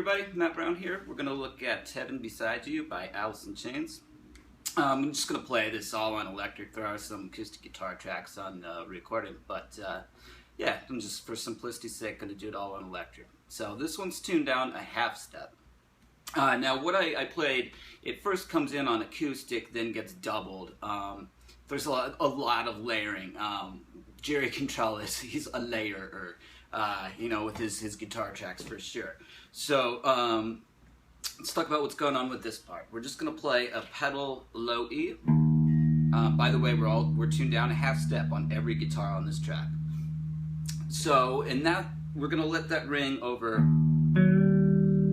everybody, Matt Brown here. We're going to look at Heaven Beside You by Alice in Chains. I'm just going to play this all on electric. There are some acoustic guitar tracks on the recording, but yeah, I'm just, for simplicity's sake, going to do it all on electric. So this one's tuned down a half step. Now what I played, it first comes in on acoustic, then gets doubled. There's a lot of layering. Jerry Cantrell he's a layerer, you know, with his guitar tracks for sure. So let's talk about what's going on with this part. We're just gonna play a pedal low E. By the way, we're tuned down a half step on every guitar on this track. So in that, we're gonna let that ring over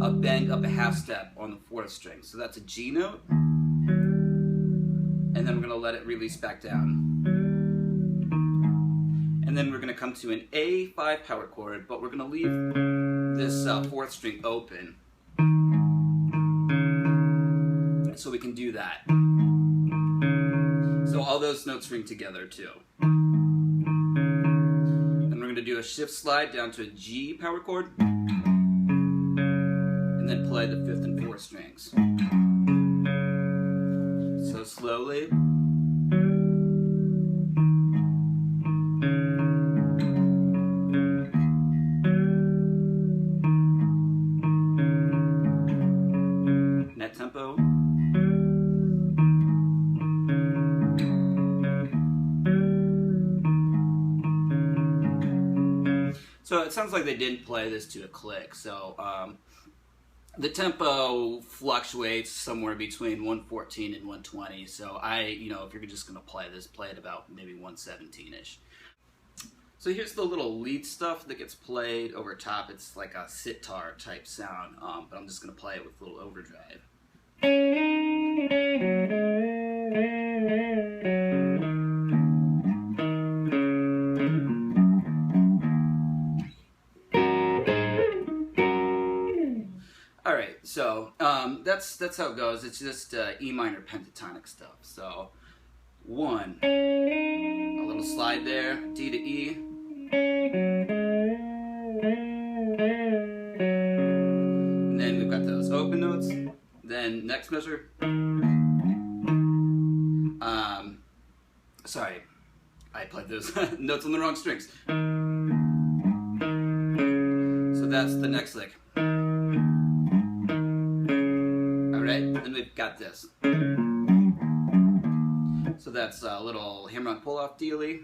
a bend up a half step on the fourth string. So that's a G note, and then we're gonna let it release back down. And then we're going to come to an A5 power chord, but we're going to leave this fourth string open so we can do that. So all those notes ring together too. Then we're going to do a shift slide down to a G power chord, and then play the fifth and fourth strings. So slowly. Tempo. So it sounds like they didn't play this to a click. So the tempo fluctuates somewhere between 114 and 120. So you know, if you're just going to play this, play it about maybe 117-ish. So here's the little lead stuff that gets played over top. It's like a sitar type sound, but I'm just going to play it with a little overdrive. Alright, so that's how it goes. It's just E minor pentatonic stuff. So 1, a little slide there, D to E, and then we've got those open notes. Then next measure, sorry, I played those notes on the wrong strings. So that's the next lick. Alright, then we've got this. So that's a little hammer-on pull-off dealy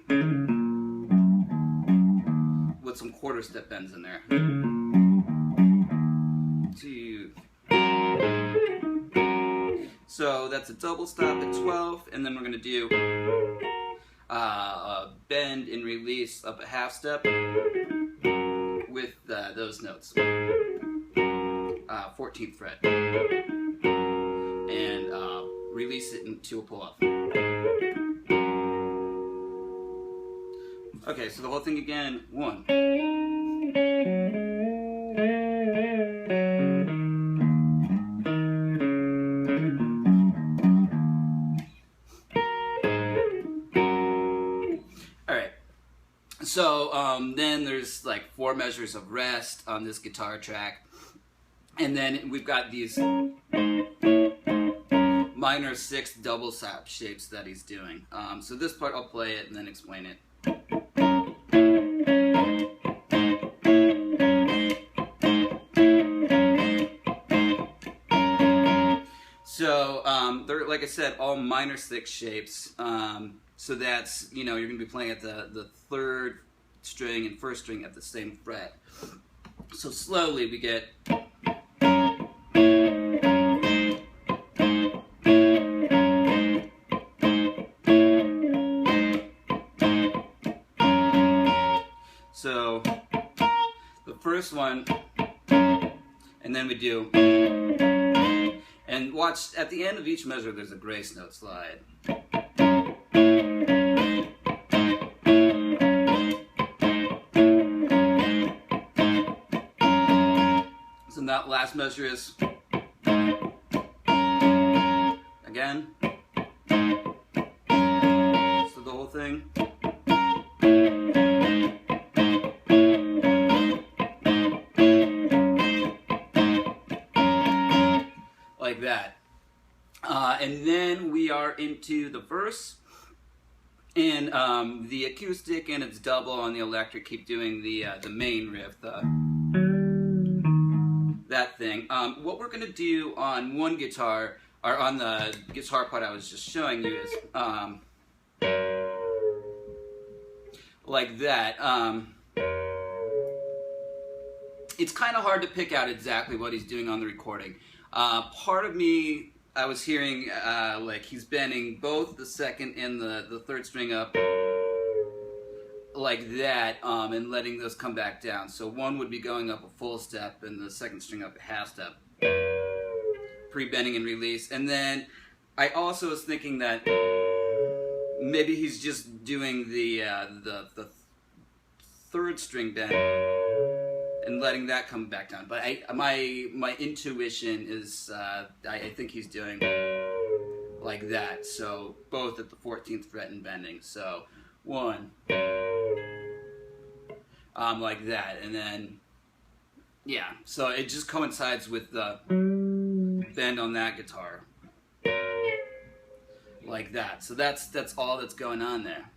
with some quarter step bends in there. 2. So that's a double stop at 12, and then we're going to do a bend and release up a half step with those notes. 14th fret. And release it into a pull-off. Okay, so the whole thing again, 1. So then there's like 4 measures of rest on this guitar track, and then we've got these minor 6 double stop shapes that he's doing. So this part I'll play it and then explain it. So they're, like I said, all minor 6 shapes. So that's, you know, you're going to be playing at the 3rd string and 1st string at the same fret. So slowly we get. So the first one, and then we do. And watch, at the end of each measure there's a grace note slide. So that last measure is again. So the whole thing. And then we are into the verse, and the acoustic and its double on the electric keep doing the main riff, that thing. What we're gonna do on one guitar, or on the guitar part I was just showing you, is like that. It's kind of hard to pick out exactly what he's doing on the recording. Part of me, I was hearing like he's bending both the second and the third string up like that, and letting those come back down. So one would be going up a full step and the second string up a half step, pre-bending and release. And then I also was thinking that maybe he's just doing the third string bend and letting that come back down. But my intuition is I think he's doing like that. So both at the 14th fret and bending. So one, like that, and then yeah. So it just coincides with the bend on that guitar, like that. So that's all that's going on there.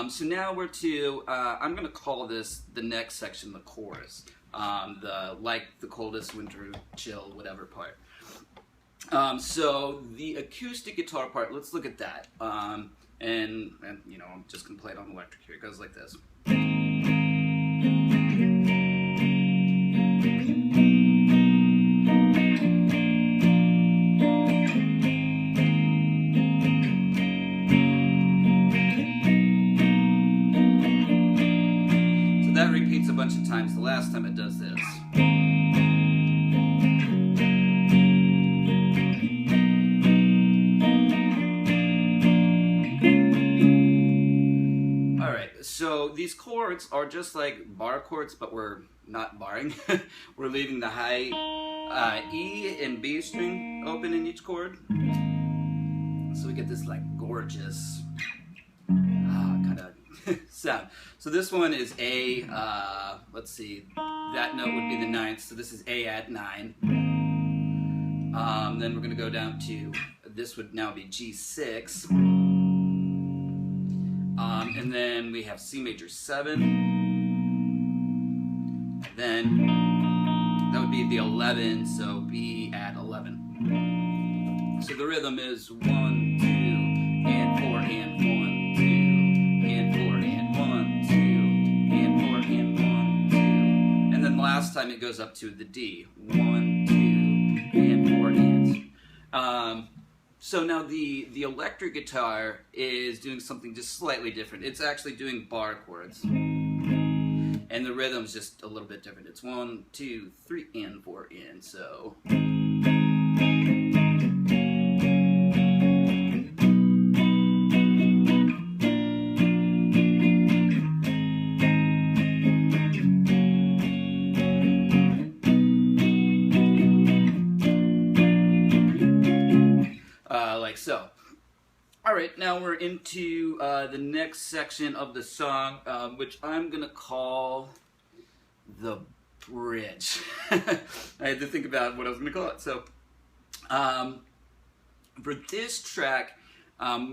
So now we're to I'm gonna call this the next section the chorus. The like the coldest winter chill whatever part. So the acoustic guitar part, let's look at that. And you know, I'm just gonna play it on electric here. It goes like this. So that repeats a bunch of times. The last time it does this. So these chords are just like bar chords, but we're not barring. We're leaving the high E and B string open in each chord. So we get this like gorgeous kind of sound. So this one is A, let's see, that note would be the 9th, so this is A at 9. Then we're going to go down to, this would now be G6. And then we have C major 7, and then that would be the 11, so B at 11. So the rhythm is 1, 2, and 4, and 1, 2, and 4, and 1, 2, and 4, and 1, 2. And then the last time it goes up to the D, 1, 2, and 4, and. So now the electric guitar is doing something just slightly different. It's actually doing bar chords. And the rhythm's just a little bit different. It's 1, 2, 3, and 4, and so. Like so. Alright, now we're into the next section of the song, which I'm going to call the bridge. I had to think about what I was going to call it. So, for this track,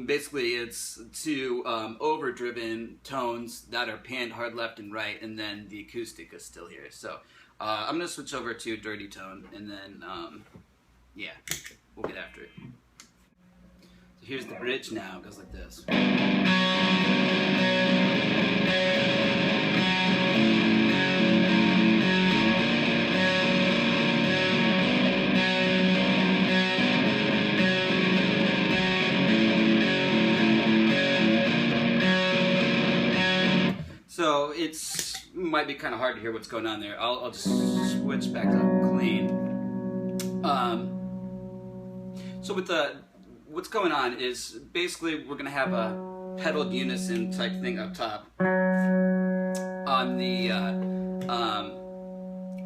basically it's two overdriven tones that are panned hard left and right, and then the acoustic is still here. So, I'm going to switch over to a dirty tone, and then, yeah, we'll get after it. So here's the bridge now. It goes like this. So it might be kind of hard to hear what's going on there. I'll just switch back to clean. So with what's going on is basically we're going to have a pedal unison type thing up top on the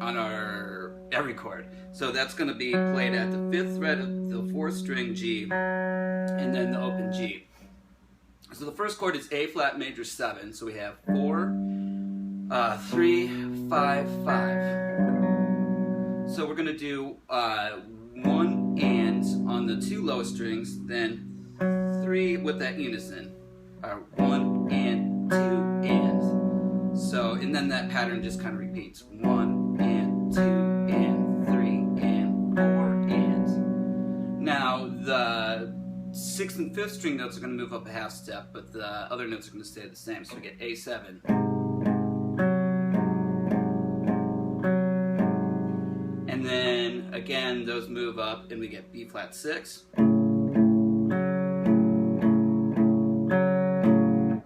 on our every chord. So that's going to be played at the 5th fret of the 4th string G, and then the open G. So the first chord is A flat major 7. So we have 4, 3, 5, 5. So we're going to do 1 and on the 2 lowest strings, then 3 with that unison, or 1 and 2 and. So, and then that pattern just kind of repeats. 1 and 2 and 3 and 4 and. Now the 6th and 5th string notes are going to move up a half step, but the other notes are going to stay the same. So we get A7. And then again, those move up and we get B flat 6.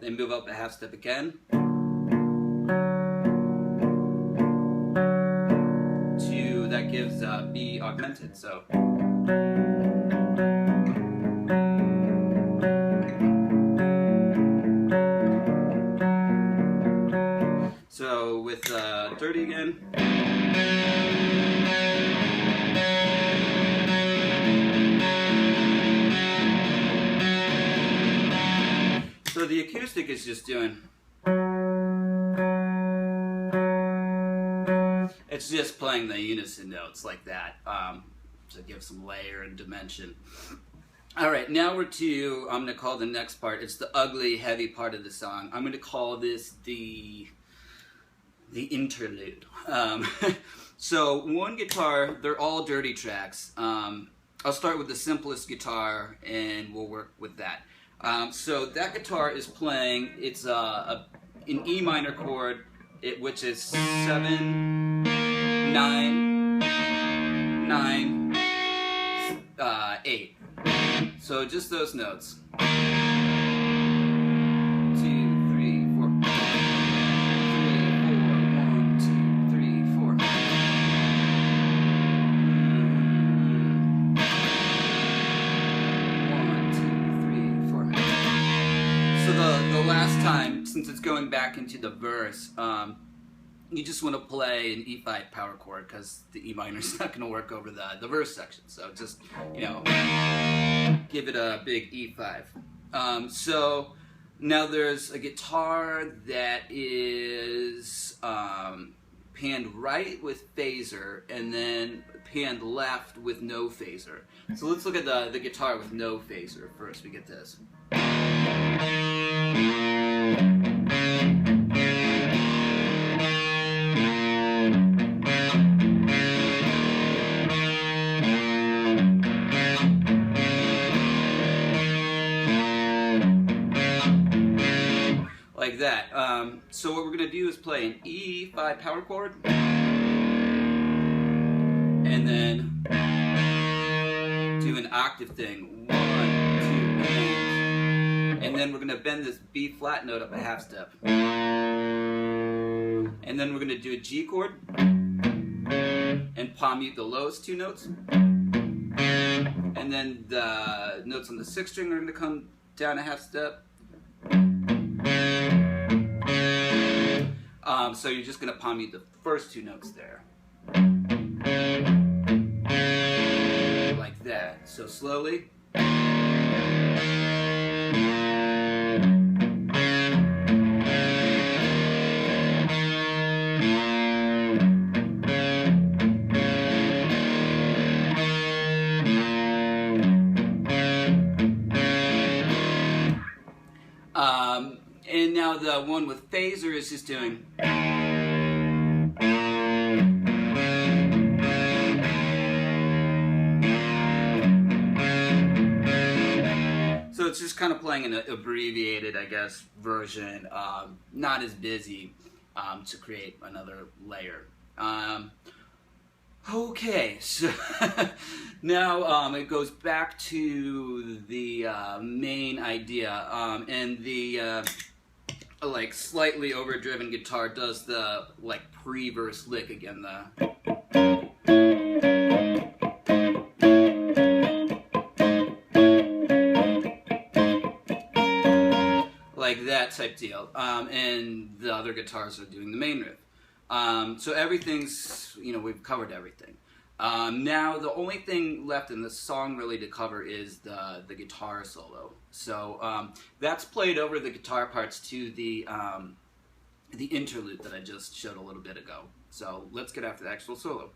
They move up a half step again. That gives B augmented, so. So with dirty again. So the acoustic is just doing. It's just playing the unison notes like that to give some layer and dimension. All right, now we're to, I'm going to call the next part, it's the ugly, heavy part of the song. I'm going to call this the interlude. So one guitar, they're all dirty tracks. I'll start with the simplest guitar and we'll work with that. So that guitar is playing, it's an E minor chord, which is 7, 9, 9, 8. So just those notes. 2, 3, 4. 3, 4. 1, 2, 3, 4. 1, 2, 3, 4. So the last time, since it's going back into the verse, you just want to play an E5 power chord because the E minor is not going to work over the verse section. So just, you know, give it a big E5. So now there's a guitar that is panned right with phaser and then panned left with no phaser. So let's look at the guitar with no phaser first. We get this. Like that. So what we're going to do is play an E5 power chord, and then do an octave thing. 1, 2, and then we're going to bend this B flat note up a half step. And then we're going to do a G chord and palm mute the lowest 2 notes. And then the notes on the 6th string are going to come down a half step. So you're just going to palm mute the first 2 notes there. Like that. So slowly. And now the one with phaser is just doing. So it's just kind of playing an abbreviated, I guess, version, not as busy to create another layer. Okay, so now it goes back to the main idea, and the like slightly overdriven guitar does the like pre-verse lick again, like that type deal, and the other guitars are doing the main riff. So everything's, you know, we've covered everything. Now the only thing left in the song really to cover is the guitar solo. So that's played over the guitar parts to the interlude that I just showed a little bit ago. So let's get after the actual solo.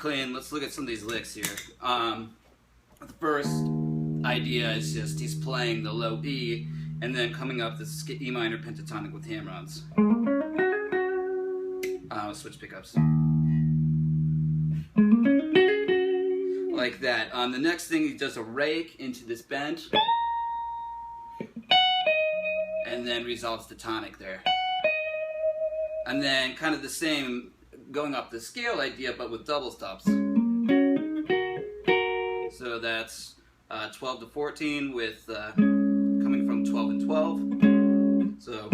clean. Let's look at some of these licks here. The first idea is just he's playing the low E and then coming up this E minor pentatonic with hammer-ons. Switch pickups. Like that. The next thing, he does a rake into this bend and then resolves the tonic there. And then kind of the same going up the scale idea but with double stops. So that's 12 to 14 with coming from 12 and 12. So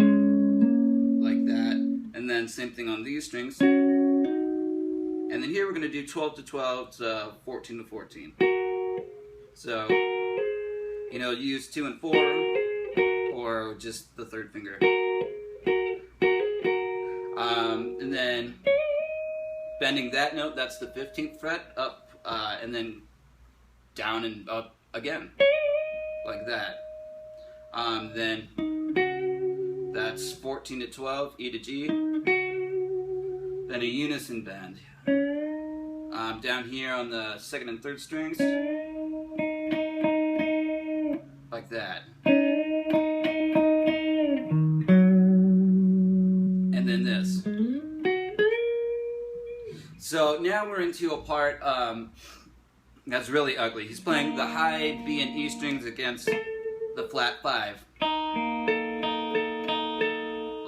like that. And then same thing on these strings. And then here we're going to do 12 to 12 to 14 to 14. So, you know, use 2 and 4 or just the third finger. And then bending that note, that's the 15th fret, up and then down and up again, like that. Then that's 14 to 12, E to G. Then a unison bend. Down here on the second and third strings, like that. And then this. So now we're into a part that's really ugly. He's playing the high B and E strings against the flat 5.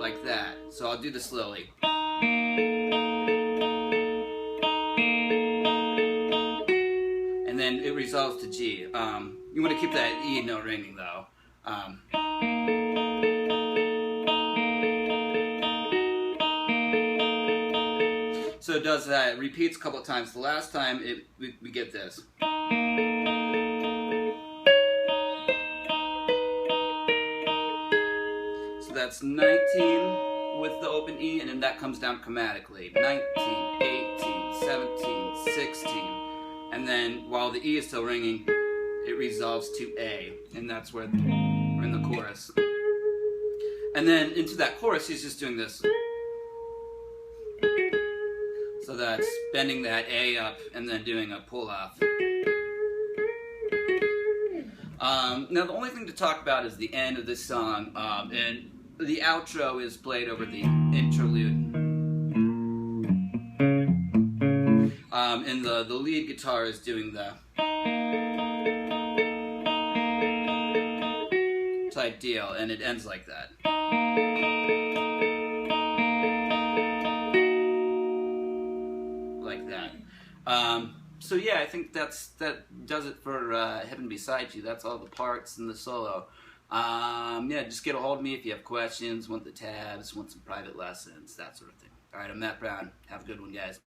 Like that. So I'll do this slowly. And then it resolves to G. You want to keep that E note ringing though. So it does that. It repeats a couple of times. The last time we get this. So that's 19 with the open E, and then that comes down chromatically. 19, 18, 17, 16. And then while the E is still ringing, it resolves to A. And that's where we're in the chorus. And then into that chorus, he's just doing this. So that's bending that A up and then doing a pull off. Now the only thing to talk about is the end of this song, and the outro is played over the interlude. And the lead guitar is doing the type deal, and it ends like that. Like that. So yeah, I think that does it for Heaven Beside You. That's all the parts and the solo. Yeah, just get a hold of me if you have questions, want the tabs, want some private lessons, that sort of thing. Alright, I'm Matt Brown. Have a good one, guys.